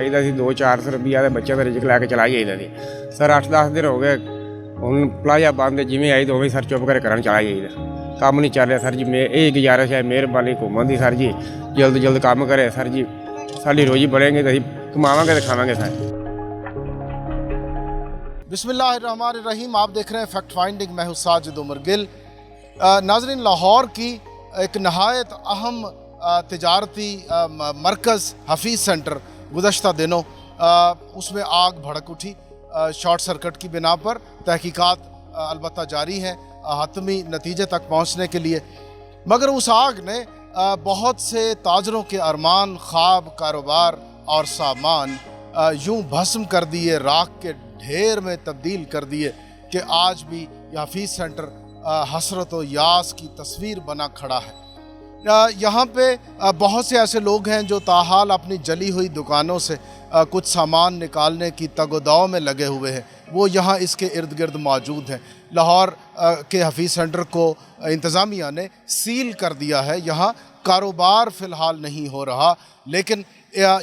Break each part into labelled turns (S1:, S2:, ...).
S1: ਜਾਈਦਾ ਸੀ 200-400 ਰੁਪਈਆ ਦੇ ਬੱਚੇ ਦਾ ਰਿਜ਼ਕ ਲੈ ਕੇ ਚਲਾ ਜਾਈਦਾ ਸੀ ਸਰ। 8-10 ਦਿਨ ਹੋ ਗਏ ਹੁਣ ਪਲਾਜ਼ਾ ਬੰਦ, ਜਿਵੇਂ ਆਈ ਤਾਂ ਉਵੇਂ ਸਰ ਚੁੱਪ ਕਰਕੇ ਘਰਾਂ ਚਲਾ ਜਾਈਦਾ। ਕੰਮ ਨਹੀਂ ਚੱਲ ਰਿਹਾ ਸਰ ਜੀ। ਮੈਂ ਇਹ ਗੁਜ਼ਾਰਿਸ਼ ਹੈ ਮਿਹਰਬਾਨੀ ਘੁੰਮਣ ਦੀ ਸਰ ਜੀ, ਜਲਦ ਜਲਦ ਕੰਮ ਕਰੇ ਸਰ ਜੀ। ਸਾਡੀ ਰੋਜੀ बढ़ेंगे तो ਅਸੀਂ कमावांगे तो खावांगे सर।
S2: बिस्मिल्लाहिर्रहमानिर्रहीम। आप देख रहे हैं फैक्ट फाइंडिंग। मैं हूं साजिद उमर गिल। नाज़रीन, लाहौर की एक नहायत अहम तिजारती मरकज़ हफीज़ सेंटर गुज़श्ता दिनों उसमें आग भड़क उठी शॉर्ट सर्किट की बिना पर। तहकीकात अलबत्ता जारी हैं हतमी नतीजे तक पहुँचने के लिए, मगर उस आग ने बहुत से ताजरों के अरमान, ख्वाब, कारोबार और सामान यूं भस्म कर दिए, राख के ढेर में तब्दील कर दिए कि आज भी यह हफीज़ सेंटर हसरत व यास की तस्वीर बना खड़ा है। यहाँ पे बहुत से ऐसे लोग हैं जो ताहाल अपनी जली हुई दुकानों से कुछ सामान निकालने की तगोदाव में लगे हुए हैं। वो यहाँ इसके इर्द गिर्द मौजूद हैं। लाहौर के हफीज़ सेंटर को इंतज़ामिया ने सील कर दिया है। यहाँ कारोबार फ़िलहाल नहीं हो रहा, लेकिन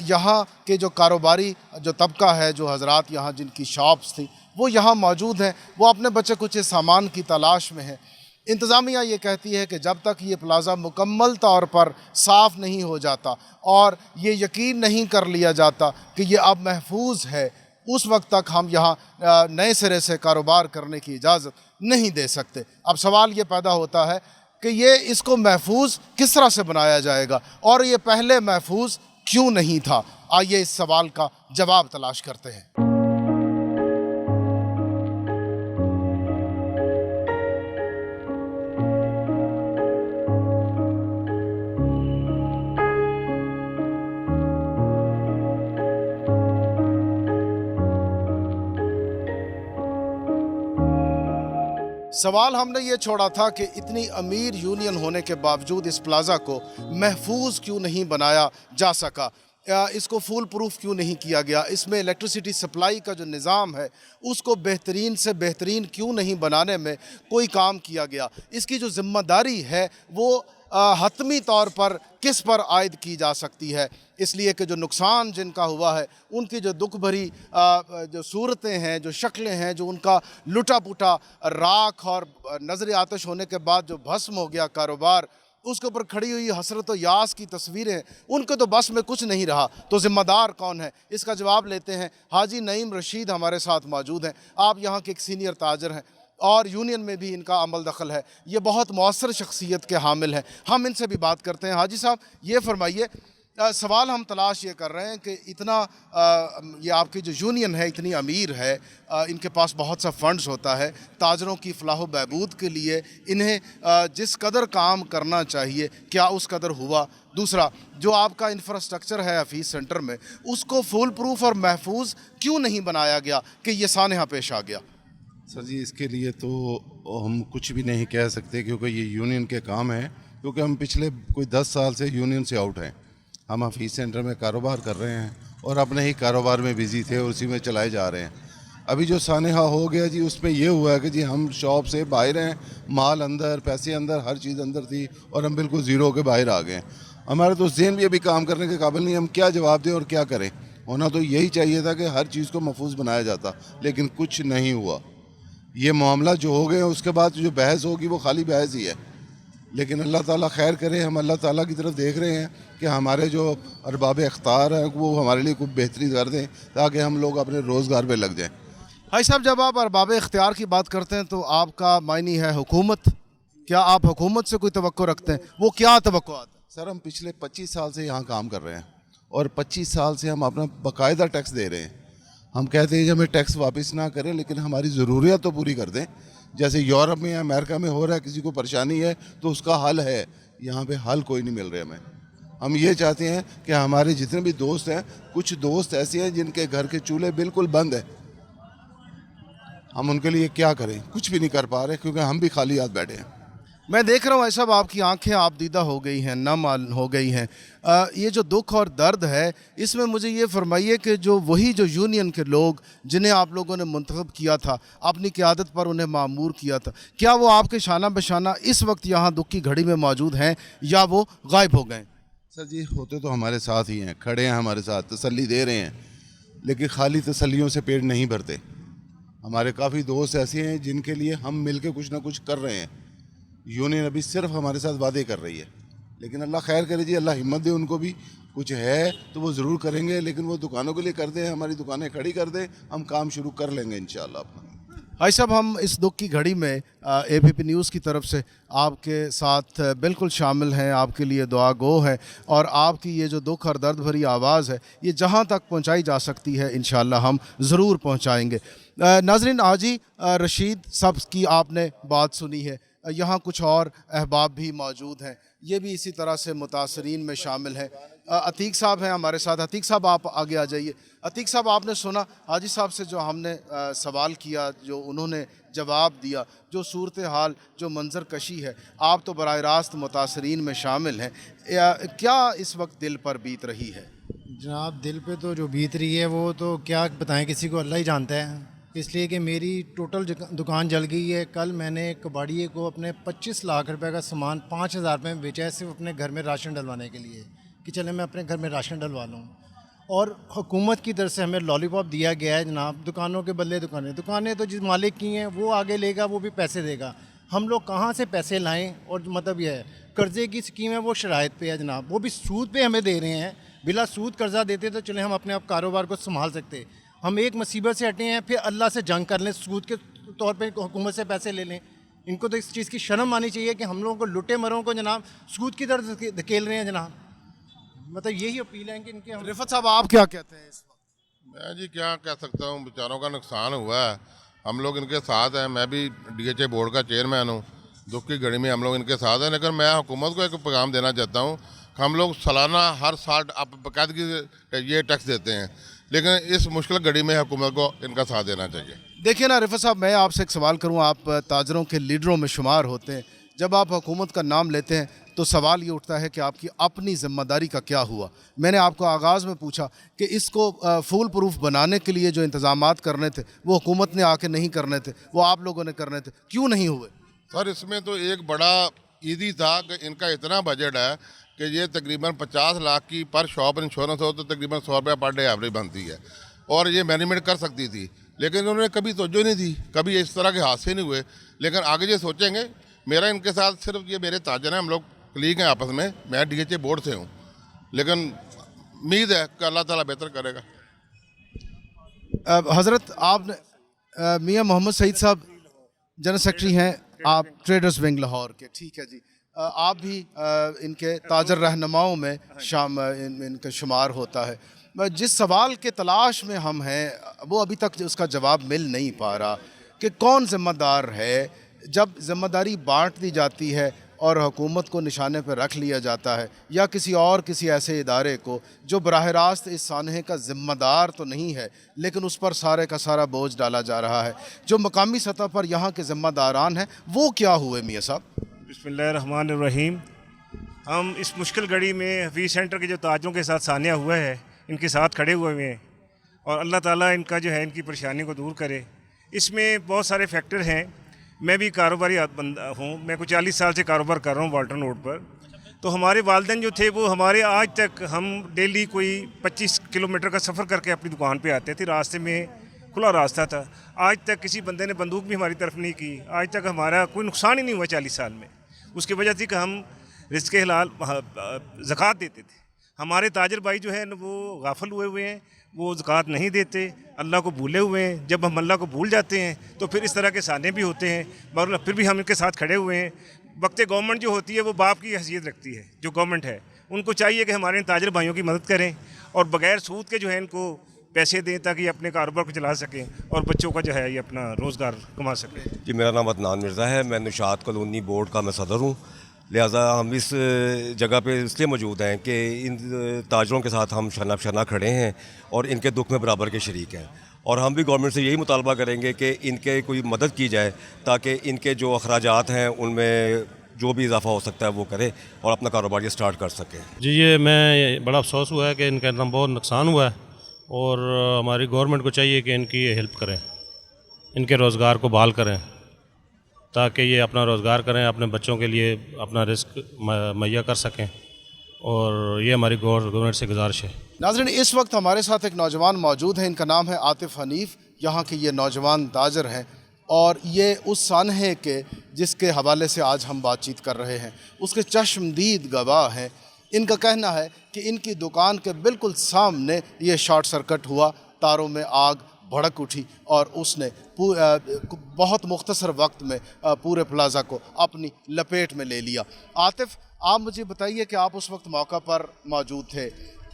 S2: यहाँ के जो कारोबारी जो तबका है, जो हज़रात यहाँ जिनकी शॉप्स थी वो यहाँ मौजूद हैं, वो अपने बचे कुछ सामान की तलाश में हैं। इंतज़ामिया ये कहती है कि जब तक ये प्लाज़ा मुकम्मल तौर पर साफ़ नहीं हो जाता और ये यकीन नहीं कर लिया जाता कि ये अब महफूज है, उस वक्त तक हम यहाँ नए सिरे से कारोबार करने की इजाज़त नहीं दे सकते। अब सवाल ये पैदा होता है कि ये इसको महफूज किस तरह से बनाया जाएगा और ये पहले महफूज क्यों नहीं था। आइए इस सवाल का जवाब तलाश करते हैं। सवाल हमने ये छोड़ा था कि इतनी अमीर यूनियन होने के बावजूद इस प्लाज़ा को महफूज क्यों नहीं बनाया जा सका, इसको फूल प्रूफ क्यों नहीं किया गया, इसमें इलेक्ट्रिसिटी सप्लाई का जो निज़ाम है उसको बेहतरीन से बेहतरीन क्यों नहीं बनाने में कोई काम किया गया। इसकी जो ज़िम्मेदारी है वो हतमी तौर पर किस पर आयद की जा सकती है, इसलिए कि जो नुकसान जिनका हुआ है उनकी जो दुख भरी जो सूरतें हैं, जो शक्लें हैं, जो उनका लुटा पुटा राख और नज़र आतिश होने के बाद जो भस्म हो गया कारोबार, उसके ऊपर खड़ी हुई हसरत व यास की तस्वीरें, उनके तो बस में कुछ नहीं रहा। तो ज़िम्मेदार कौन है, इसका जवाब लेते हैं। हाजी नईम रशीद हमारे साथ मौजूद हैं। आप यहाँ के एक सीनियर ताजर हैं और यूनियन में भी इनका अमल दखल है। ये बहुत मौसर शख्सियत के हामिल हैं। हम इनसे भी बात करते हैं। हाजी साहब, ये फरमाइए, सवाल हम तलाश ये कर रहे हैं कि इतना ये आपकी जो यूनियन है इतनी अमीर है, इनके पास बहुत सा फंड्स होता है, ताजरों की फलाह व बहबूद के लिए इन्हें जिस कदर काम करना चाहिए क्या उस कदर हुआ? दूसरा, जो आपका इंफ्रास्ट्रक्चर है हफीज़ सेंटर में, उसको फूल प्रूफ और महफूज क्यों नहीं बनाया गया कि ये सानहा पेश आ गया?
S3: सर जी, इसके लिए तो हम कुछ भी नहीं कह सकते क्योंकि ये यूनियन के काम है। क्योंकि हम पिछले कोई 10 साल से यूनियन से आउट हैं। हम हफीज़ सेंटर में कारोबार कर रहे हैं और अपने ही कारोबार में बिज़ी थे और उसी में चलाए जा रहे हैं। अभी जो सानहा हो गया जी, उसमें ये हुआ है कि जी हम शॉप से बाहर हैं, माल अंदर, पैसे अंदर, हर चीज़ अंदर थी और हम बिल्कुल ज़ीरो के बाहर आ गए। हमारा तो ज़हन भी अभी काम करने के काबिल नहीं, हम क्या जवाब दें और क्या करें। होना तो यही चाहिए था कि हर चीज़ को महफूज बनाया जाता, लेकिन कुछ नहीं हुआ। ये मामला जो हो गए उसके बाद जो बहस होगी वो खाली बहस ही है। लेकिन अल्लाह ताला खैर करे, हम अल्लाह ताला की तरफ देख रहे हैं कि हमारे जो अरबाब अख्तार हैं वो हमारे लिए कुछ बेहतरी कर दें ताकि हम लोग अपने रोज़गार पे लग जाएं।
S2: भाई साहब, जब आप अरबाब इख्तियार की बात करते हैं तो आपका मायनी है हुकूमत। क्या आप हुकूमत से कोई तवक्को रखते हैं? वो क्या तवक्को आता है?
S3: सर, हम पिछले 25 साल से यहाँ काम कर रहे हैं और 25 साल से हम अपना बाकायदा टैक्स दे रहे हैं। हम कहते हैं कि हमें टैक्स वापस ना करें, लेकिन हमारी ज़रूरियात तो पूरी कर दें। जैसे यूरोप में या अमेरिका में हो रहा है, किसी को परेशानी है तो उसका हल है। यहाँ पे हल कोई नहीं मिल रहा हमें। हम ये चाहते हैं कि हमारे जितने भी दोस्त हैं, कुछ दोस्त ऐसे हैं जिनके घर के चूल्हे बिल्कुल बंद है, हम उनके लिए क्या करें? कुछ भी नहीं कर पा रहे क्योंकि हम भी खाली हाथ बैठे हैं।
S2: मैं देख रहा हूँ ऐसा आपकी आंखें आबदीदा हो गई हैं, नम हो गई हैं। ये जो दुख और दर्द है, इसमें मुझे ये फरमाइए कि जो वही जो यूनियन के लोग जिन्हें आप लोगों ने मुंतखब किया था, अपनी क़यादत पर उन्हें मामूर किया था, क्या वो आपके शाना बशाना इस वक्त यहाँ दुख की घड़ी में मौजूद हैं या वो गायब हो गए?
S3: सर जी, होते तो हमारे साथ ही हैं, खड़े हैं हमारे साथ, तसल्ली दे रहे हैं। लेकिन खाली तसल्लियों से पेट नहीं भरते। हमारे काफ़ी दोस्त ऐसे हैं जिनके लिए हम मिलके कुछ ना कुछ कर रहे हैं। यूनियन अभी सिर्फ हमारे साथ वादे कर रही है, लेकिन अल्लाह खैर करे जी, अल्लाह हिम्मत दे उनको भी। कुछ है तो वो ज़रूर करेंगे, लेकिन वो दुकानों के लिए कर दें, हमारी दुकानें खड़ी कर दें, हम काम शुरू कर लेंगे इंशाअल्लाह अपना।
S2: भाई साहब, हम इस दुख की घड़ी में ABP न्यूज़ की तरफ से आपके साथ बिल्कुल शामिल हैं, आपके लिए दुआ गो है, और आपकी ये जो दुख और दर्द भरी आवाज़ है ये जहाँ तक पहुँचाई जा सकती है इंशाअल्लाह हम ज़रूर पहुँचाएँगे। नाज़रीन, हाजी रशीद साहब की आपने बात सुनी है, यहाँ कुछ और अहबाब भी मौजूद हैं, ये भी इसी तरह से मुतासरीन में शामिल हैं। अतीक साहब हैं हमारे साथ। अतीक साहब, आप आगे आ जाइए। अतीक साहब, आपने सुना हाजी साहब से जो हमने सवाल किया, जो उन्होंने जवाब दिया, जो सूरत हाल, जो मंजर कशी है, आप तो बराह रास्त मुतासरीन में शामिल हैं, क्या इस वक्त दिल पर बीत रही है?
S4: जनाब, दिल पे तो जो बीत रही है वो तो क्या बताएं, किसी को अल्लाह ही जानता है। इसलिए कि मेरी टोटल दुकान जल गई है। कल मैंने कबाड़िए को अपने 25 लाख रुपए का सामान 5,000 रुपये में बेचा है, सिर्फ अपने घर में राशन डलवाने के लिए, कि चले मैं अपने घर में राशन डलवा लूँ। और हुकूमत की तरफ से हमें लॉलीपॉप दिया गया है जनाब, दुकानों के बदले दुकानें तो जिस मालिक की हैं वो आगे लेगा, वो भी पैसे देगा। हम लोग कहाँ से पैसे लाएँ? और मतलब यह है, कर्ज़े की स्कीम है वो शराइत पे है जनाब, वो भी सूद पे हमें दे रहे हैं। बिला सूद कर्ज़ा देते तो चले हम अपने आप कारोबार को संभाल सकते। हम एक मुसीबत से हटे हैं, फिर अल्लाह से जंग कर लें, सूद के तौर पे हुकूमत से पैसे ले लें। इनको तो इस चीज़ की शर्म आनी चाहिए कि हम लोगों को, लुटे मरों को जनाब, सूद की तरफ धकेल रहे हैं जनाब। मतलब यही अपील है कि इनके हम।
S2: रिफत साहब, आप क्या कहते हैं इस वक्त?
S5: मैं जी क्या कह सकता हूँ, बेचारों का नुकसान हुआ है, हम लोग इनके साथ हैं। मैं भी DHA बोर्ड का चेयरमैन हूँ। दुख की घड़ी में हम लोग इनके साथ हैं, लेकिन मैं हुकूमत को एक पैगाम देना चाहता हूँ कि हम लोग सालाना हर साल आप बाकायदगी से ये टैक्स देते हैं, लेकिन इस मुश्किल घड़ी में हुकूमत को इनका साथ देना चाहिए।
S2: देखिए ना रिफत साहब, मैं आपसे एक सवाल करूँ, आप ताजरों के लीडरों में शुमार होते हैं, जब आप हुकूमत का नाम लेते हैं तो सवाल ये उठता है कि आपकी अपनी ज़िम्मेदारी का क्या हुआ। मैंने आपको आगाज़ में पूछा कि इसको फूल प्रूफ बनाने के लिए जो इंतज़ामात करने थे वो हुकूमत ने आके नहीं करने थे, वो आप लोगों ने करने थे, क्यों नहीं हुए?
S5: सर, इसमें तो एक बड़ा ईदी था कि इनका इतना बजट है कि ये तकरीबन 50 लाख की पर शॉप इंश्योरेंस हो तो तकरीबन 100 रुपये पर डे एवरेज बनती है, और ये मैनेजमेंट कर सकती थी, लेकिन उन्होंने कभी तवज्जो नहीं दी, कभी इस तरह के हादसे नहीं हुए। लेकिन आगे ये सोचेंगे। मेरा इनके साथ सिर्फ ये मेरे ताजर हैं, हम लोग कलीग हैं आपस में, मैं DHA बोर्ड से हूँ, लेकिन उम्मीद है कि अल्लाह ताला बेहतर करेगा।
S2: हज़रत, आपने मियाँ मोहम्मद सईद साहब जनरल सेक्रेटरी हैं आप ट्रेडर्स विंग लाहौर के, ठीक है जी, आप भी इनके ताजर रहनुमाओं में इनका शुमार होता है। जिस सवाल के तलाश में हम हैं वो अभी तक उसका जवाब मिल नहीं पा रहा कि कौन ज़िम्मेदार है। जब ज़िम्मेदारी बांट दी जाती है और हुकूमत को निशाने पर रख लिया जाता है, या किसी ऐसे इदारे को जो बराह रास्त इस सानहे का ज़िम्मेदार तो नहीं है, लेकिन उस पर सारे का सारा बोझ डाला जा रहा है, जो मकामी सतह पर यहाँ के ज़िम्मेदारान हैं, वो क्या हुए मियाँ साहब?
S6: बिस्मिल्लाहिर्रहमानिर्रहीम। हम इस मुश्किल घड़ी में हफीज़ सेंटर के जो ताजरों के साथ सानिया हुआ है, इनके साथ खड़े हुए हैं, और अल्लाह ताला इनका जो है इनकी परेशानी को दूर करे। इसमें बहुत सारे फैक्टर हैं। मैं भी कारोबारी बंदा हूँ, मैं कुछ 40 साल से कारोबार कर रहा हूँ वाल्टन रोड पर। तो हमारे वालिदैन जो थे वो हमारे आज तक, हम डेली कोई 25 किलोमीटर का सफ़र करके अपनी दुकान पे आते थे, रास्ते में खुला रास्ता था। आज तक किसी बंदे ने बंदूक भी हमारी तरफ नहीं की, आज तक हमारा कोई नुकसान ही नहीं हुआ 40 साल में। उसकी वजह थी कि हम रिज़्क़ हलाल ज़कात देते थे। हमारे ताजर भाई जो है वो गाफिल हुए हैं, वो ज़कात नहीं देते, अल्लाह को भूले हुए हैं। जब हम अल्लाह को भूल जाते हैं तो फिर इस तरह के साने भी होते हैं, मगर फिर भी हम इनके साथ खड़े हुए हैं। वक्त गवर्नमेंट जो होती है वो बाप की हैसियत रखती है। जो गवर्नमेंट है उनको चाहिए कि हमारे ताजर भाइयों की मदद करें और बग़ैर सूद के जो है इनको पैसे दें ताकि अपने कारोबार को चला सकें और बच्चों का जो है ये अपना रोज़गार कमा सकें।
S7: जी, मेरा नाम अदनान मिर्ज़ा है, मैं निशात कॉलोनी बोर्ड का मैं सदर हूँ। लिहाजा हम इस जगह पे इसलिए मौजूद हैं कि इन ताजरों के साथ हम शना खड़े हैं और इनके दुख में बराबर के शरीक हैं, और हम भी गवर्नमेंट से यही मुतालबा करेंगे कि इनके कोई मदद की जाए ताकि इनके जो अखराजात हैं उनमें जो भी इजाफा हो सकता है वो करे और अपना कारोबार ये स्टार्ट कर सके।
S8: जी, ये मैं बड़ा अफसोस हुआ है कि इनका इतना बहुत नुकसान हुआ है, और हमारी गवर्नमेंट को चाहिए कि इनकी हेल्प करें, इनके रोज़गार को बहाल करें ताकि ये अपना रोज़गार करें, अपने बच्चों के लिए अपना रिस्क मुहैया कर सकें और ये हमारी गवर्नमेंट से गुजारिश है।
S2: नाज़रीन, इस वक्त हमारे साथ एक नौजवान मौजूद है, इनका नाम है आतिफ हनीफ। यहाँ के ये नौजवान ताजर हैं और ये उस सानहे के जिसके हवाले से आज हम बातचीत कर रहे हैं उसके चश्मदीद गवाह हैं। इनका कहना है कि इनकी दुकान के बिल्कुल सामने ये शॉर्ट सर्किट हुआ, तारों में आग भड़क उठी और उसने बहुत मुख्तसर वक्त में पूरे प्लाजा को अपनी लपेट में ले लिया। आतिफ, आप मुझे बताइए कि आप उस वक्त मौका पर मौजूद थे,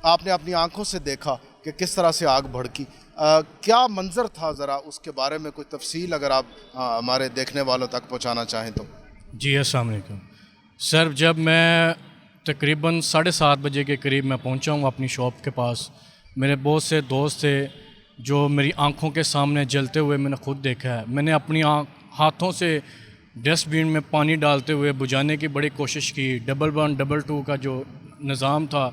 S2: आपने अपनी आंखों से देखा कि किस तरह से आग भड़की, क्या मंजर था, ज़रा उसके बारे में कुछ तफसील अगर आप हमारे देखने वालों तक पहुंचाना चाहें तो।
S9: जी अस्सलाम वालेकुम सर, जब मैं तकरीबन 7:30 बजे के करीब मैं पहुंचा हूँ अपनी शॉप के पास, मेरे बहुत से दोस्त थे जो मेरी आंखों के सामने जलते हुए मैंने खुद देखा है। मैंने अपनी हाथों से डस्टबिन में पानी डालते हुए बुझाने की बड़ी कोशिश की। 1 1 2 का जो निज़ाम था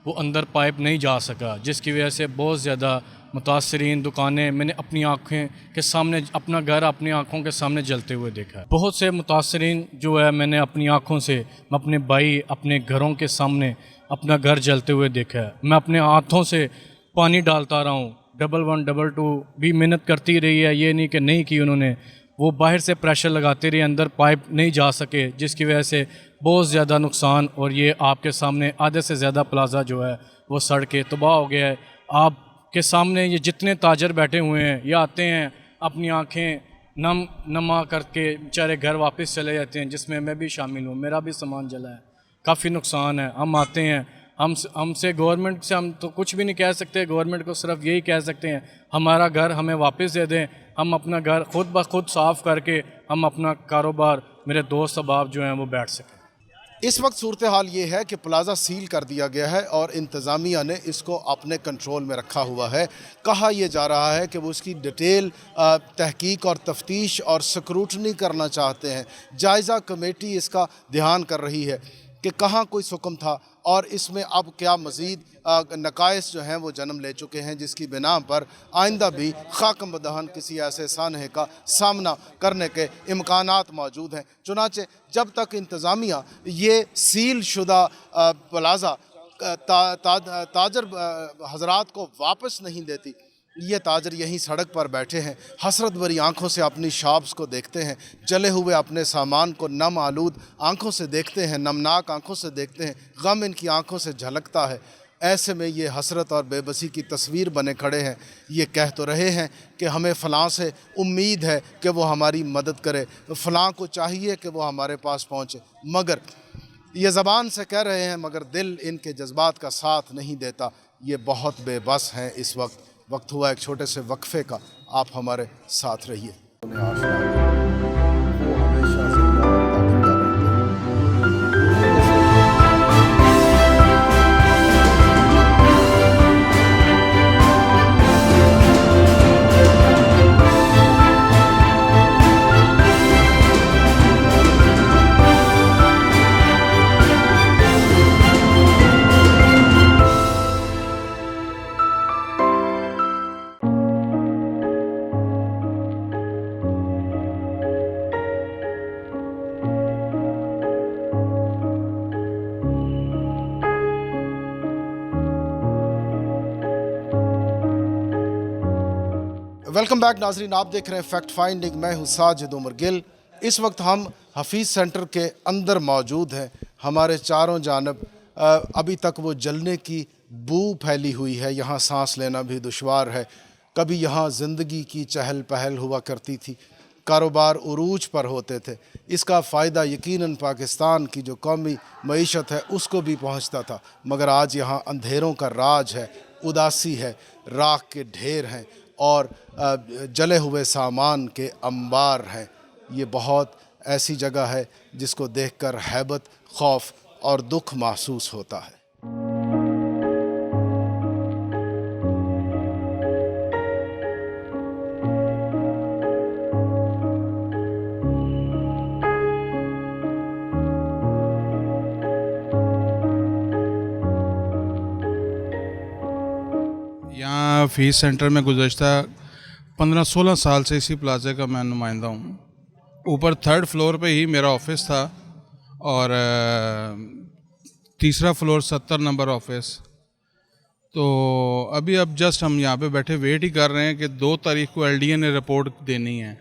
S9: वो अंदर पाइप नहीं जा सका, जिसकी वजह से बहुत ज़्यादा मुतासरीन दुकानें मैंने अपनी आँखें के सामने, अपना घर अपनी आँखों के सामने जलते हुए देखा है। बहुत से मुतासरीन जो है मैंने अपनी आँखों से अपने भाई अपने घरों के सामने अपना घर जलते हुए देखा है। मैं अपने हाथों से पानी डालता रहा हूँ, 1 1 2 भी मेहनत करती रही है, ये नहीं कि नहीं की उन्होंने, वो बाहर से प्रेशर लगाते रहे, अंदर पाइप नहीं जा सके, जिसकी वजह से बहुत ज़्यादा नुकसान। और ये आपके सामने आधे से ज़्यादा प्लाजा जो है वो सड़ के तबाह हो गया है। आपके सामने ये जितने ताजर बैठे हुए हैं ये आते हैं अपनी आँखें नमा करके बेचारे घर वापस चले जाते हैं, जिसमें मैं भी शामिल हूँ, मेरा भी सामान जला है, काफ़ी नुकसान है। हम आते हैं, हमसे गवर्नमेंट से हम तो कुछ भी नहीं कह सकते, गवर्नमेंट को सिर्फ यही कह सकते हैं हमारा घर हमें वापस दे दें, हम अपना घर खुद ब खुद साफ़ करके हम अपना कारोबार, मेरे दोस्त अहबाब जो हैं वो बैठ सकें।
S2: इस वक्त सूरत हाल ये है कि प्लाजा सील कर दिया गया है और इंतज़ामिया ने इसको अपने कंट्रोल में रखा हुआ है। कहा यह जा रहा है कि वो इसकी डिटेल तहकीक और तफ्तीश और स्क्रूटनी करना चाहते हैं। जायज़ा कमेटी इसका ध्यान कर रही है कि कहाँ कोई सुकम था और इसमें अब क्या मज़ीद नकाइस जो हैं वो जन्म ले चुके हैं, जिसकी बिना पर आइंदा भी खाकम बदहन किसी ऐसे सानहे का सामना करने के इम्कानात मौजूद हैं। चुनाचे जब तक इंतज़ामिया ये सील शुदा प्लाजा ताजर हजरात को वापस नहीं देती, ये ताजर यहीं सड़क पर बैठे हैं, हसरत भरी आंखों से अपनी शॉप्स को देखते हैं, जले हुए अपने सामान को नम आलूद आंखों से देखते हैं, नमनाक आंखों से देखते हैं, गम इनकी आंखों से झलकता है। ऐसे में ये हसरत और बेबसी की तस्वीर बने खड़े हैं। ये कह तो रहे हैं कि हमें फ़लाँ से उम्मीद है कि वो हमारी मदद करे, फ़लाँ को चाहिए कि वो हमारे पास पहुँचे, मगर ये ज़बान से कह रहे हैं मगर दिल इनके जज्बात का साथ नहीं देता। ये बहुत बेबस हैं इस वक्त हुआ एक छोटे से वक्फे का, आप हमारे साथ रहिए। वेलकम बैक नाजरीन, आप देख रहे हैं फैक्ट फाइंडिंग। मैं हूँ साजिद उमर गिल। इस वक्त हम हफीज़ सेंटर के अंदर मौजूद हैं। हमारे चारों जानब अभी तक वो जलने की बू फैली हुई है, यहाँ सांस लेना भी दुश्वार है। कभी यहाँ ज़िंदगी की चहल पहल हुआ करती थी, कारोबार उरूज पर होते थे, इसका फ़ायदा यकीनन पाकिस्तान की जो कौमी मईशत है उसको भी पहुँचता था। मगर आज यहाँ अंधेरों का राज है, उदासी है, राख के ढेर हैं और जले हुए सामान के अंबार हैं। ये बहुत ऐसी जगह है जिसको देखकर हैबत, खौफ और दुख महसूस होता है।
S10: यहाँ फीस सेंटर में गुज़श्ता 15-16 साल से इसी प्लाजे का मैं नुमाइंदा हूँ। ऊपर 3rd फ्लोर पे ही मेरा ऑफिस था और तीसरा फ्लोर 70 नंबर ऑफिस। तो अभी अब जस्ट हम यहाँ पे बैठे वेट ही कर रहे हैं कि 2 तारीख को LDA ने रिपोर्ट देनी है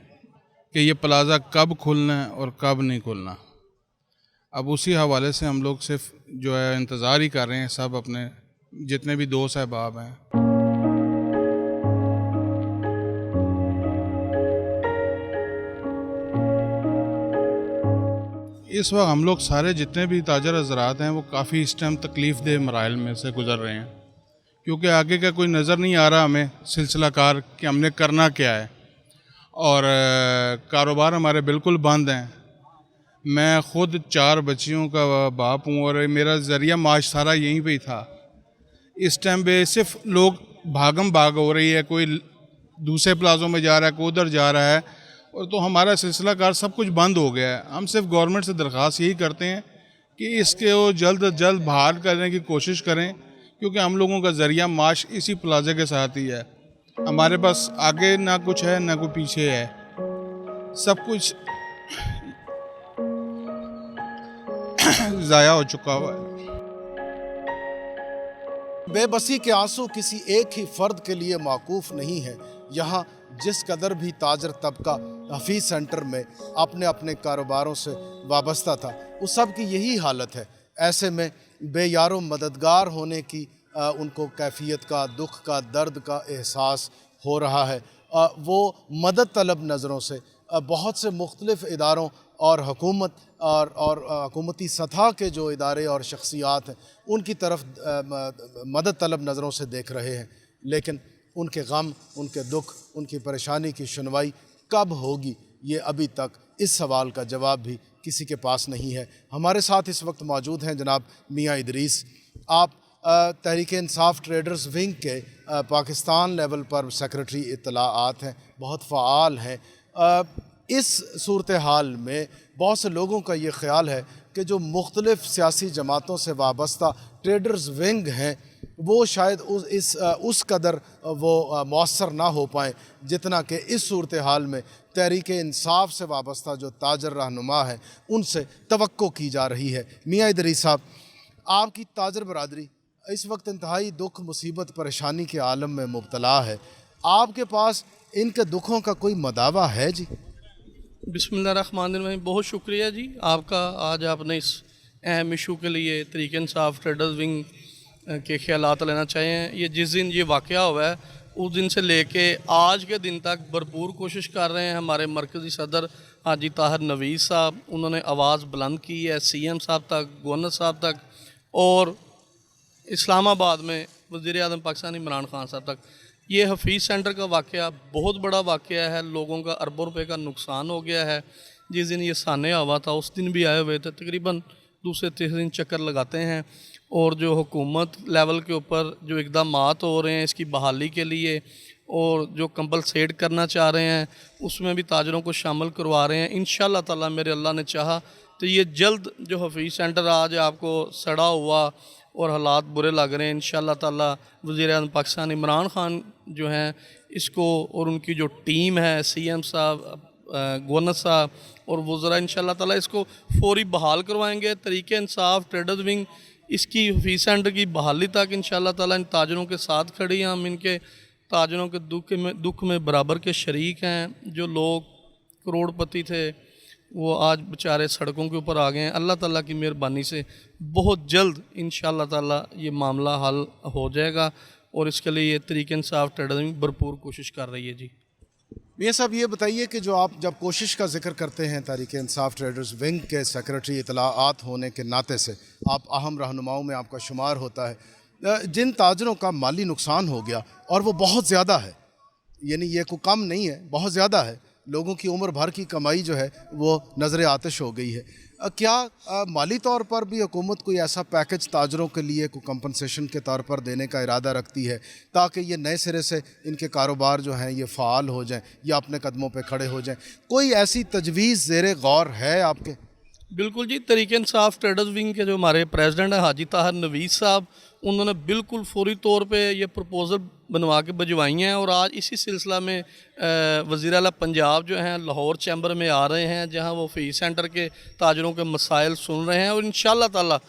S10: कि ये प्लाज़ा कब खुलना है और कब नहीं खुलना। अब उसी हवाले से हम लोग सिर्फ जो है इंतज़ार ही कर रहे हैं, सब अपने जितने भी दोस्त अहबाब हैं। इस वक्त हम लोग सारे जितने भी ताजर हजरात हैं वो काफ़ी इस टाइम तकलीफ़ दह मराइल में से गुज़र रहे हैं, क्योंकि आगे का कोई नज़र नहीं आ रहा हमें सिलसिला कार कि हमने करना क्या है। और कारोबार हमारे बिल्कुल बंद हैं। मैं ख़ुद 4 बच्चियों का बाप हूँ और मेरा ज़रिया माश सारा यहीं पे ही था। इस टाइम पे सिर्फ लोग भागम भाग हो रही है, कोई दूसरे प्लाज़ों में जा रहा है, कोई उधर जा रहा है, और तो हमारा सिलसिला कार सब कुछ बंद हो गया है। हम सिर्फ गवर्नमेंट से दरख्वास्त यही करते हैं कि इसके वो जल्द अज जल्द बहाल करने की कोशिश करें, क्योंकि हम लोगों का ज़रिया माश इसी प्लाज़े के साथ ही है। हमारे पास आगे ना कुछ है ना कोई पीछे है, सब कुछ ज़ाया हो चुका हुआ है।
S2: बेबसी के आंसू किसी एक ही फर्द के लिए माकूफ नहीं है। यहाँ जिस कदर भी ताजर तबका हफीज़ सेंटर में अपने अपने कारोबारों से वाबस्ता था, उस सब की यही हालत है। ऐसे में बेयारो मददगार होने की उनको कैफियत का, दुख का, दर्द का एहसास हो रहा है। वो मदद तलब नज़रों से बहुत से मुख्तलिफ़ इदारों और हुकूमत और हुकूमती सतह के जो इदारे और शख्सियात हैं उनकी तरफ मदद तलब नज़रों से देख रहे हैं, लेकिन उनके गम, उनके दुख, उनकी परेशानी की सुनवाई कब होगी, ये अभी तक इस सवाल का जवाब भी किसी के पास नहीं है। हमारे साथ इस वक्त मौजूद हैं जनाब मियाँ इदरीस। आप तहरीक इंसाफ ट्रेडर्स विंग के पाकिस्तान लेवल पर सेक्रेटरी इत्तलाआत हैं, बहुत फ़ाल हैं। इस सूरत हाल में बहुत से लोगों का ये ख्याल है कि जो मुख्तलिफ़ सियासी जमातों से वाबस्ता ट्रेडर्स विंग हैं वो शायद उस कदर वो मौसर ना हो पाएँ जितना कि इस सूरत हाल में तहरीक इंसाफ से वाबस्ता जो ताजर रहनुमा है उनसे तवक्को की जा रही है। मियाँ इदरीस साहब, आपकी ताजर बरादरी इस वक्त इंतहाई दुख, मुसीबत, परेशानी के आलम में मुब्तला है। आपके पास इनके दुखों का कोई मदावा है जी?
S11: बिस्मिल्लाहिर्रहमानिर्रहीम। बहुत शुक्रिया जी आपका, आज आपने इस अहम इशू के लिए तहरीक इंसाफ ट्रेडर्स विंग के ख्यालात लेना चाहिए। ये जिस दिन ये वाक़या हुआ है उस दिन से लेके आज के दिन तक भरपूर कोशिश कर रहे हैं हमारे मरकज़ी सदर हाजी ताहिर नवीस साहब। उन्होंने आवाज़ बुलंद की है CM साहब तक, गवर्नर साहब तक, और इस्लामाबाद में वज़ीर आज़म पाकिस्तान इमरान खान साहब तक। ये हफीज़ सेंटर का वाक़या बहुत बड़ा वाक़या है, लोगों का अरबों रुपए का नुकसान हो गया है। जिस दिन ये सान्या हुआ था उस दिन भी आए हुए थे, तकरीबन दूसरे तीसरे दिन चक्कर लगाते हैं। और जो हुकूमत लेवल के ऊपर जो इक़दामात हो रहे हैं इसकी बहाली के लिए और जो कंपलसेट करना चाह रहे हैं उसमें भी ताजरों को शामिल करवा रहे हैं। इंशाअल्लाह ताला मेरे अल्लाह ने चाहा तो ये जल्द जो हफीज़ सेंटर आज आपको सड़ा हुआ और हालात बुरे लग रहे हैं, इंशाअल्लाह ताला वज़ीर आज़म पाकिस्तान इमरान खान जो हैं इसको और उनकी जो टीम है CM साहब, गवर्नर साहब और वज़रा, इंशाअल्लाह ताला इसको फौरी बहाल करवाएंगे। तहरीक इंसाफ ट्रेडर्स विंग इसकी हफीज़ सेंटर की बहाली तक इंशाअल्लाह ताला इन ताजरों के साथ खड़ी हैं। हम इनके ताजरों के दुख में बराबर के शरीक हैं। जो लोग करोड़पति थे वो आज बेचारे सड़कों के ऊपर आ गए हैं। अल्लाह ताला की मेहरबानी से बहुत जल्द इंशाअल्लाह ताला ये मामला हल हो जाएगा और इसके लिए ये तहरीक इंसाफ ट्रेडर्स विंग भरपूर कोशिश कर रही है जी।
S2: मियाँ साहब, ये बताइए कि जो आप जब कोशिश का जिक्र करते हैं तहरीक इंसाफ ट्रेडर्स विंग के सेक्रेटरी इत्तलाआत होने के नाते से आप अहम रहनुमाओं में आपका शुमार होता है। जिन ताजरों का माली नुकसान हो गया और वो बहुत ज़्यादा है, यानी ये कोई कम नहीं है, बहुत ज़्यादा है, लोगों की उम्र भर की कमाई जो है वो नज़र आतिश हो गई है, क्या माली तौर पर भी हुकूमत कोई ऐसा पैकेज ताजरों के लिए कोई कंपनसेशन के तौर पर देने का इरादा रखती है ताकि ये नए सिरे से इनके कारोबार जो हैं ये फ़ाल हो जाएं या अपने कदमों पे खड़े हो जाएं? कोई ऐसी तजवीज़ ज़ेरे गौर है आपके?
S11: बिल्कुल जी, तहरीक इंसाफ ट्रेडर्स विंग के जो हमारे प्रेसिडेंट हैं हाजी ताहिर नवीस साहब, उन्होंने बिल्कुल फौरी तौर पे ये प्रपोज़ल बनवा के भिजवाई हैं और आज इसी सिलसिला में वज़ीर आला पंजाब जो हैं लाहौर चैम्बर में आ रहे हैं जहां वो हफीज़ सेंटर के ताजरों के मसाइल सुन रहे हैं और इंशाअल्लाह ताला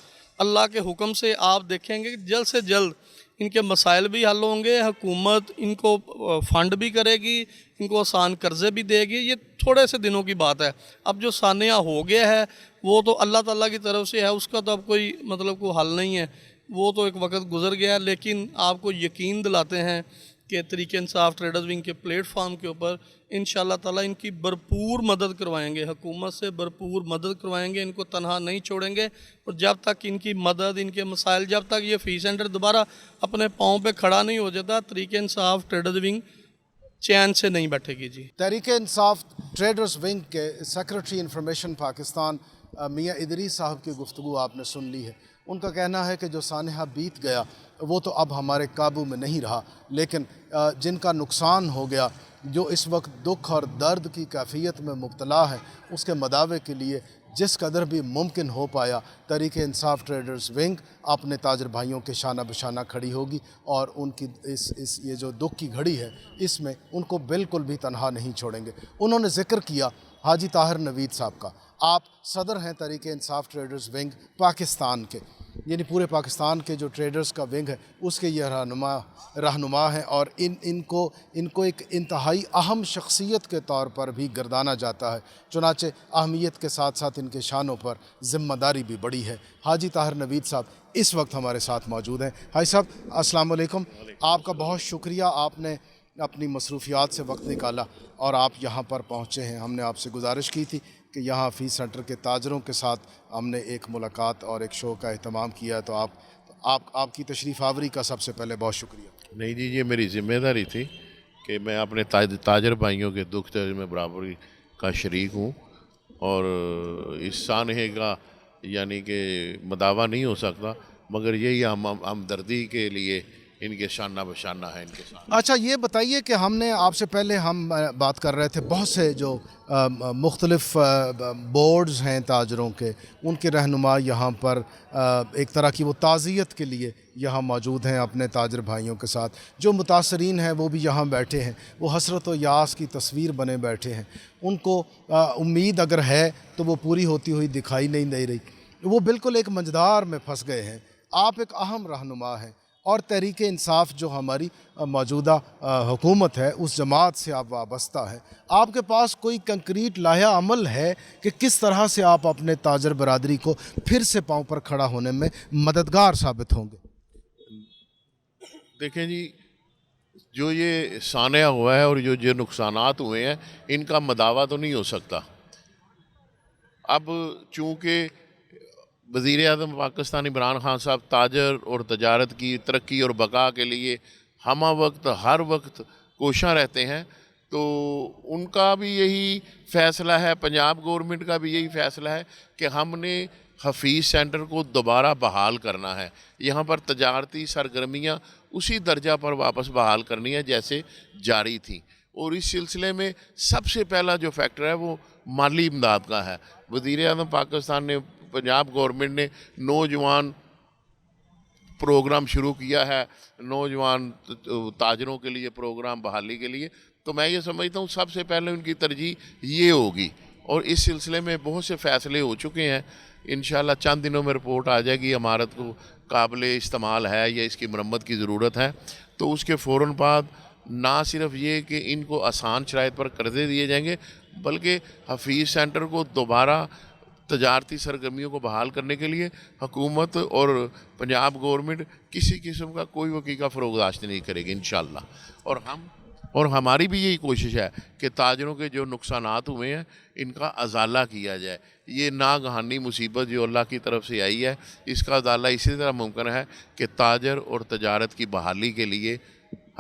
S11: अल्लाह के हुक्म से आप देखेंगे कि जल्द से जल्द इनके मसाइल भी हल होंगे, हुकूमत इनको फ़ंड भी करेगी, इनको आसान कर्ज़े भी देगी। ये थोड़े से दिनों की बात है। अब जो सानिया हो गया है वो तो अल्लाह ताला की तरफ से है, उसका तो अब कोई मतलब कोई हल नहीं है, वो तो एक वक्त गुजर गया है। लेकिन आपको यकीन दिलाते हैं कि तहरीक इंसाफ ट्रेडर्स विंग के प्लेटफार्म के ऊपर इंशाअल्लाह ताला इनकी भरपूर मदद करवाएंगे, हुकूमत से भरपूर मदद करवाएंगे, इनको तनहा नहीं छोड़ेंगे। और जब तक इनकी मदद, इनके मसाइल, जब तक ये फ़ी सेंटर दोबारा अपने पाँव पे खड़ा नहीं हो जाता, तहरीक इंसाफ ट्रेडर्स विंग चैन से नहीं बैठेगी। जी,
S2: तहरीक इंसाफ ट्रेडर्स विंग के सेक्रेटरी इंफॉर्मेशन पाकिस्तान मियाँ इदरीस साहब की गुफ्तगू आपने सुन ली है। उनका कहना है कि जो सानहा बीत गया वो तो अब हमारे काबू में नहीं रहा, लेकिन जिनका नुकसान हो गया, जो इस वक्त दुख और दर्द की कैफियत में मुब्तला है, उसके मदावे के लिए जिस कदर भी मुमकिन हो पाया तहरीक इंसाफ ट्रेडर्स विंग अपने ताजर भाइयों के शाना बशाना खड़ी होगी और उनकी इस ये जो दुख की घड़ी है इसमें उनको बिल्कुल भी तनहा नहीं छोड़ेंगे। उन्होंने जिक्र किया हाजी ताहिर नवीद साहब का। आप सदर हैं तहरीक इंसाफ ट्रेडर्स विंग पाकिस्तान के, यानी पूरे पाकिस्तान के जो ट्रेडर्स का विंग है उसके ये रहनुमा हैं और इनको एक इंतहाई अहम शख्सियत के तौर पर भी गर्दाना जाता है। चुनाचे अहमियत के साथ साथ इनके शानों पर ज़िम्मेदारी भी बड़ी है। हाजी ताहिर नवीद साहब इस वक्त हमारे साथ मौजूद हैं। हाजी साहब अस्सलाम वालेकुम, आपका बहुत शुक्रिया, आपने अपनी मसरूफियात से वक्त निकाला और आप यहाँ पर पहुँचे हैं। हमने आपसे गुजारिश की थी कि यहाँ फ़ीस सेंटर के ताजरों के साथ हमने एक मुलाकात और एक शो का एहतमाम किया, तो आपकी तशरीफ़ आवरी का सबसे पहले बहुत शुक्रिया।
S12: नहीं जी, ये मेरी ज़िम्मेदारी थी कि मैं अपने ताजर भाइयों के दुख दर्द में बराबरी का शरीक हूँ और इस सानहे का यानी कि मदावा नहीं हो सकता, मगर यही हमदर्दी के लिए इनके शाना बशाना है इनके साथ।
S2: अच्छा, ये बताइए कि हमने आपसे पहले हम बात कर रहे थे बहुत से जो मुख्तलिफ बोर्ड्स हैं ताजरों के, उनके रहनुमा यहाँ पर एक तरह की वो ताज़ियत के लिए यहाँ मौजूद हैं अपने ताजर भाइयों के साथ। जो मुतासरीन हैं वो भी यहाँ बैठे हैं, वो हसरत व यास की तस्वीर बने बैठे हैं। उनको उम्मीद अगर है तो वो पूरी होती हुई दिखाई नहीं दे रही, वो बिल्कुल एक मंझदार में फंस गए हैं। आप एक अहम रहनुमा हैं और तहरीक इंसाफ जो हमारी मौजूदा हुकूमत है उस जमात से आप वाबस्ता है। आपके पास कोई कंक्रीट लाया अमल है कि किस तरह से आप अपने ताजर बरादरी को फिर से पांव पर खड़ा होने में मददगार साबित होंगे?
S12: देखें जी, जो ये सानिया हुआ है और जो नुकसानात हुए हैं इनका मदावा तो नहीं हो सकता। अब चूँकि वज़ीर आज़म पाकिस्तान इमरान खान साहब ताजर और तजारत की तरक्की और बका के लिए हम वक्त हर वक्त कोशां रहते हैं, तो उनका भी यही फ़ैसला है, पंजाब गवर्नमेंट का भी यही फ़ैसला है कि हमने हफीज़ सेंटर को दोबारा बहाल करना है। यहाँ पर तजारती सरगर्मियाँ उसी दर्जा पर वापस बहाल करनी है जैसे जारी थी। और इस सिलसिले में सबसे पहला जो फैक्टर है वो माली इमदाद का है। वज़ीर आज़म पाकिस्तान ने, पंजाब गवर्नमेंट ने नौजवान प्रोग्राम शुरू किया है, नौजवान ताजरों के लिए प्रोग्राम बहाली के लिए। तो मैं ये समझता हूँ सबसे पहले उनकी तरजीह ये होगी और इस सिलसिले में बहुत से फ़ैसले हो चुके हैं। इंशाल्लाह चंद दिनों में रिपोर्ट आ जाएगी, इमारत को काबिल इस्तेमाल है या इसकी मरम्मत की ज़रूरत है। तो उसके फ़ौरन बाद ना सिर्फ ये कि इनको आसान शराइत पर कर्ज़े दिए जाएंगे, बल्कि हफीज़ सेंटर को दोबारा तजारती सरगर्मियों को बहाल करने के लिए हुकूमत और पंजाब गवर्नमेंट किसी किस्म का कोई वकीका फ़रोगदाश्त नहीं करेगी इंशाअल्लाह। और हमारी भी यही कोशिश है कि ताजरों के जो नुकसानात हुए हैं इनका अजाला किया जाए। ये नागहानी मुसीबत जो अल्लाह की तरफ से आई है, इसका अजाला इसी तरह मुमकिन है कि ताजर और तजारत की बहाली के लिए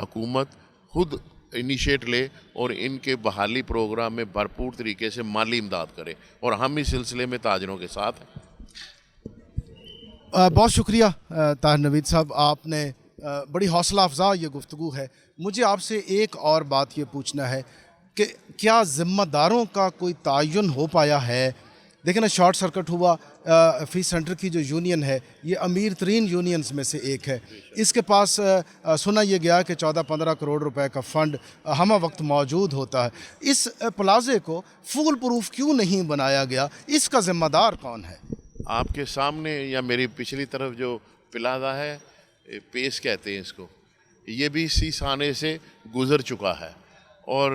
S12: हुकूमत खुद इनिशिएट ले और इनके बहाली प्रोग्राम में भरपूर तरीके से माली इमदाद करे, और हम इस सिलसिले में ताजरों के साथ हैं।
S2: बहुत शुक्रिया ताहिर नवीद साहब, आपने बड़ी हौसला अफजा ये गुफ्तगू है। मुझे आपसे एक और बात ये पूछना है कि क्या ज़िम्मेदारों का कोई तयन हो पाया है? देखें ना, शॉर्ट सर्किट हुआ। फ़ीस सेंटर की जो यूनियन है ये अमीर तरीन यूनियंस में से एक है। इसके पास सुना ये गया कि 14-15 करोड़ रुपए का फ़ंड हम वक्त मौजूद होता है। इस प्लाजे को फूल प्रूफ क्यों नहीं बनाया गया? इसका ज़िम्मेदार कौन है?
S12: आपके सामने या मेरी पिछली तरफ जो प्लाजा है, पेस कहते हैं इसको, ये भी इसी साने से गुज़र चुका है। और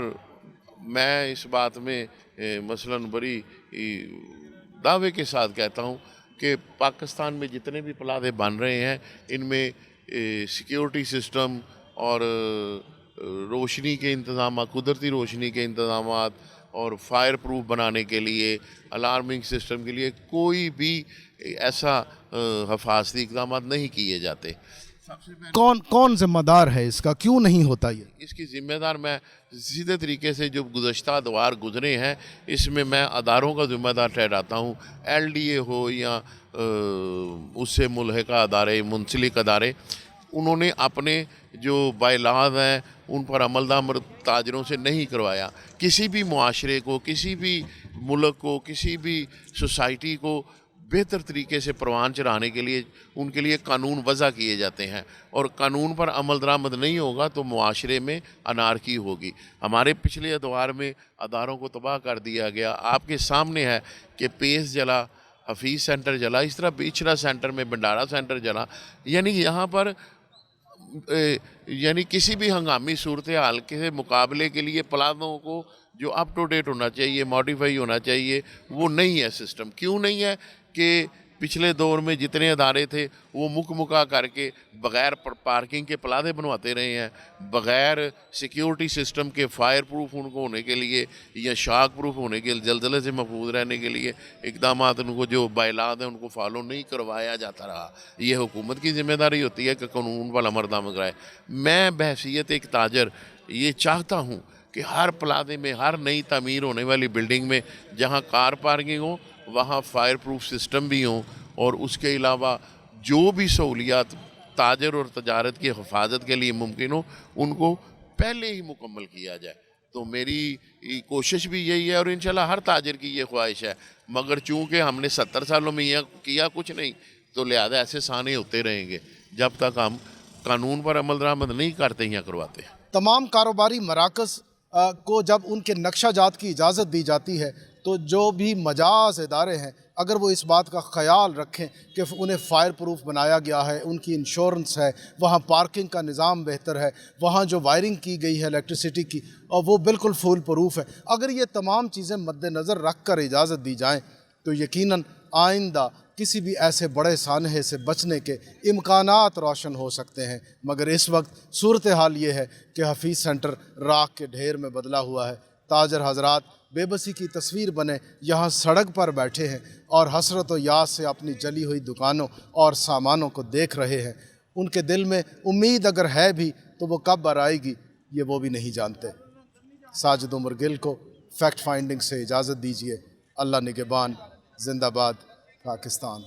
S12: मैं इस बात में मसलन बड़ी दावे के साथ कहता हूँ कि पाकिस्तान में जितने भी प्लाजे बन रहे हैं इनमें सिक्योरिटी सिस्टम और रोशनी के इंतज़ाम, कुदरती रोशनी के इंतज़ाम और फायर प्रूफ बनाने के लिए, अलार्मिंग सिस्टम के लिए कोई भी ऐसा हिफाजती इक़दाम नहीं किए जाते।
S2: कौन जिम्मेदार है इसका, क्यों नहीं होता ये?
S12: इसकी ज़िम्मेदार मैं सीधे तरीके से जो गुज़श्ता अदवार गुज़रे हैं इसमें मैं अदारों का ज़िम्मेदार ठहराता हूँ। LDA हो या उससे मुल्हिका अदारे, मुंसलिक अदारे, उन्होंने अपने जो बायलाज हैं उन पर अमलदार ताजरों से नहीं करवाया। किसी भी मुआशरे को, किसी भी मुल्क को, किसी भी सोसाइटी को बेहतर तरीके से परवान चढ़ाने के लिए उनके लिए कानून वज़ा किए जाते हैं, और कानून पर अमल दरामद नहीं होगा तो मुआशरे में अनारकी होगी। हमारे पिछले अदवार में अदारों को तबाह कर दिया गया। आपके सामने है कि पेस जला, हफीज़ सेंटर जला, इस तरह बिछड़ा सेंटर में भंडारा सेंटर जला। यानी यहाँ पर यानी किसी भी हंगामी सूरत हाल के मुकाबले के लिए प्लाजों को जो अप टू डेट होना चाहिए, मॉडिफाई होना चाहिए, वो नहीं है सिस्टम। क्यों नहीं है कि पिछले दौर में जितने अदारे थे वो मुका करके बग़ैर पार्किंग के प्लाजे बनवाते रहे हैं, बग़ैर सिक्योरिटी सिस्टम के फायर प्रूफ उनको होने के लिए या शाक प्रूफ होने के लिए, जलजले से महफूज रहने के लिए इक़दाम उनको जो बायलाद हैं उनको फॉलो नहीं करवाया जाता रहा। ये हुकूमत की ज़िम्मेदारी होती है कि कानून पर अमल दरामद कराए। मैं बहसीत एक ताजर ये चाहता हूँ कि हर प्लाजे में, हर नई तमीर होने वाली बिल्डिंग में जहाँ कार पार्किंग हो वहाँ फायर प्रूफ सिस्टम भी हों, और उसके अलावा जो भी सहूलियात ताजर और तजारत की हिफाजत के लिए मुमकिन हो उनको पहले ही मुकम्मल किया जाए। तो मेरी कोशिश भी यही है और इंशाल्लाह हर ताजर की ये ख्वाहिश है। मगर चूँकि हमने 70 सालों में यह किया कुछ नहीं, तो लिहाजा ऐसे साने होते रहेंगे जब तक हम कानून पर अमल दरामद नहीं करते या करवाते।
S2: तमाम कारोबारी मराकज़ को जब उनके नक्शाजात की इजाज़त दी जाती है तो जो भी मजाज इदारे हैं अगर वो इस बात का ख्याल रखें कि उन्हें फ़ायर प्रूफ बनाया गया है, उनकी इंश्योरेंस है, वहाँ पार्किंग का निज़ाम बेहतर है, वहाँ जो वायरिंग की गई है इलेक्ट्रिसिटी की और वो बिल्कुल फुल प्रूफ है, अगर ये तमाम चीज़ें मद्देनज़र रख कर इजाज़त दी जाएँ तो यकीनन आइंदा किसी भी ऐसे बड़े सानहे से बचने के इम्कानात रोशन हो सकते हैं। मगर इस वक्त सूरत हाल ये है कि हफीज़ सेंटर राख के ढेर में बदला हुआ है। ताजर हजरात बेबसी की तस्वीर बने यहाँ सड़क पर बैठे हैं और हसरत व याद से अपनी जली हुई दुकानों और सामानों को देख रहे हैं। उनके दिल में उम्मीद अगर है भी तो वो कब बर आएगी ये वो भी नहीं जानते। साजिद उमर गिल को फैक्ट फाइंडिंग से इजाज़त दीजिए। अल्लाह निगहबान। जिंदाबाद पाकिस्तान।